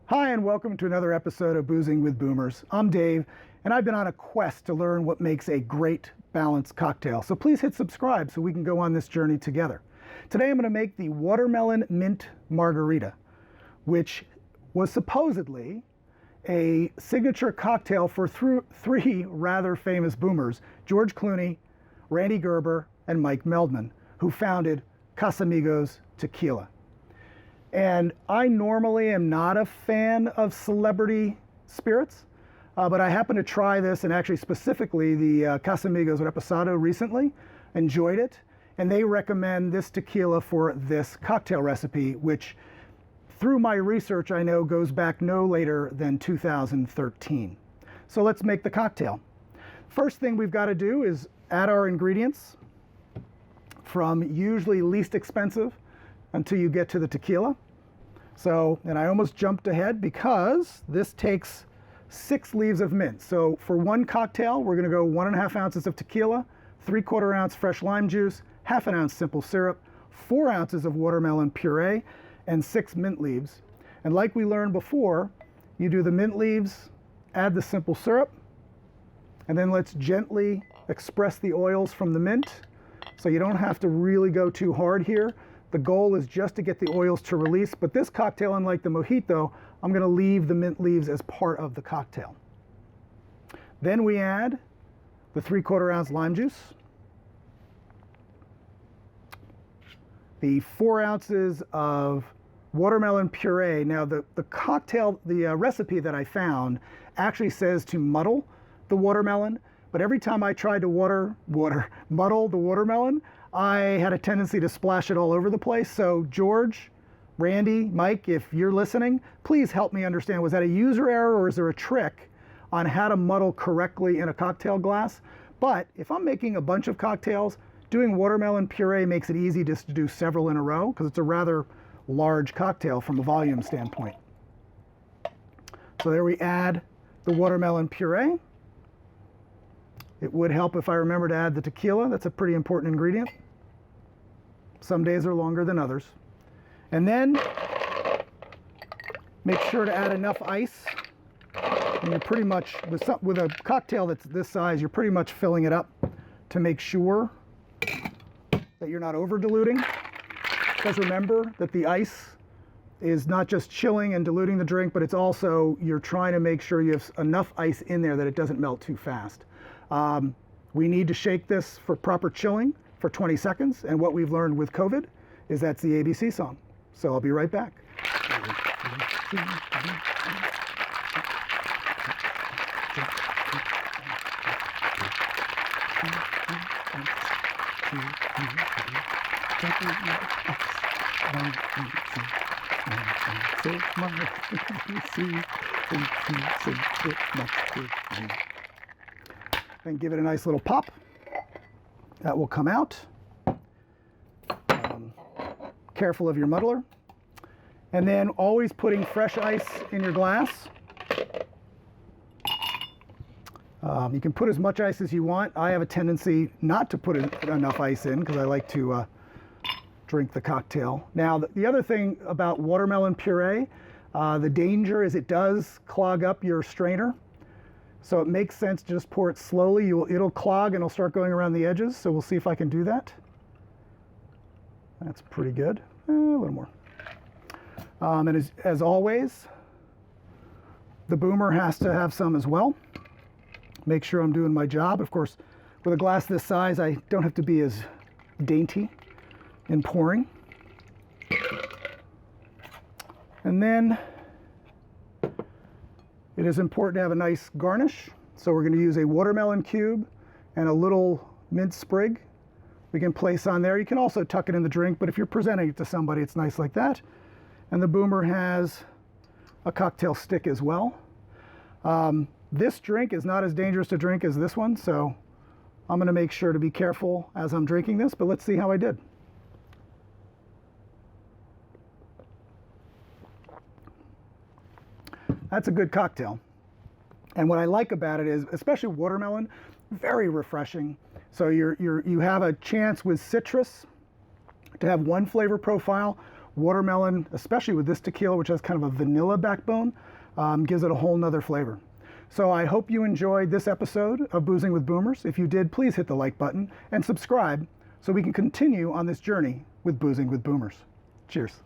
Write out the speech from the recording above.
Hi, and welcome to another episode of Boozing with Boomers. I'm Dave, and I've been on a quest to learn what makes a great balanced cocktail. So please hit subscribe so we can go on this journey together. Today I'm going to make the Watermelon Mint Margarita, which was supposedly a signature cocktail for three rather famous boomers, George Clooney, Randy Gerber, and Mike Meldman, who founded Casamigos Tequila. And I normally am not a fan of celebrity spirits, but I happened to try this, and actually specifically the Casamigos Resposado recently, enjoyed it, and they recommend this tequila for this cocktail recipe, which through my research I know goes back no later than 2013. So let's make the cocktail. First thing we've got to do is add our ingredients from usually least expensive until you get to the tequila. So, and I almost jumped ahead because this takes 6 leaves of mint. So for one cocktail, we're going to go 1.5 ounces of tequila, 3/4 ounce fresh lime juice, 1/2 ounce simple syrup, 4 ounces of watermelon puree, and 6 mint leaves. And like we learned before, you do the mint leaves, add the simple syrup, and then let's gently express the oils from the mint. So you don't have to really go too hard here. The goal is just to get the oils to release, but this cocktail, unlike the mojito, I'm going to leave the mint leaves as part of the cocktail. Then we add the 3/4 ounce lime juice, the 4 ounces of watermelon puree. Now the cocktail, the recipe that I found actually says to muddle the watermelon, but every time I tried to muddle the watermelon, I had a tendency to splash it all over the place. So George, Randy, Mike, if you're listening, please help me understand, was that a user error or is there a trick on how to muddle correctly in a cocktail glass? But if I'm making a bunch of cocktails, doing watermelon puree makes it easy just to do several in a row because it's a rather large cocktail from a volume standpoint. So there we add the watermelon puree. It would help if I remember to add the tequila. That's a pretty important ingredient. Some days are longer than others. And then make sure to add enough ice. And you're pretty much, with a cocktail that's this size, you're pretty much filling it up to make sure that you're not over diluting. Because remember that the ice is not just chilling and diluting the drink, but it's also, you're trying to make sure you have enough ice in there that it doesn't melt too fast. We need to shake this for proper chilling for 20 seconds, and what we've learned with COVID is that's the ABC song. So I'll be right back. And give it a nice little pop. That will come out. Careful of your muddler. And then always putting fresh ice in your glass. You can put as much ice as you want. I have a tendency not to put enough ice in because I like to drink the cocktail. Now, the other thing about watermelon puree, the danger is it does clog up your strainer. So it makes sense to just pour it slowly. It'll clog and it'll start going around the edges. So we'll see if I can do that. That's pretty good. A little more. And as always, the boomer has to have some as well. Make sure I'm doing my job. Of course, with a glass this size, I don't have to be as dainty in pouring. And then it is important to have a nice garnish. So we're going to use a watermelon cube and a little mint sprig we can place on there. You can also tuck it in the drink, but if you're presenting it to somebody, it's nice like that. And the boomer has a cocktail stick as well. This drink is not as dangerous to drink as this one, so I'm going to make sure to be careful as I'm drinking this, but let's see how I did. That's a good cocktail. And what I like about it is, especially watermelon, very refreshing. So you have a chance with citrus to have one flavor profile, Watermelon, especially with this tequila, which has kind of a vanilla backbone, gives it a whole nother flavor. So I hope you enjoyed this episode of Boozing with Boomers. If you did, please hit the like button and subscribe so we can continue on this journey with Boozing with Boomers. Cheers.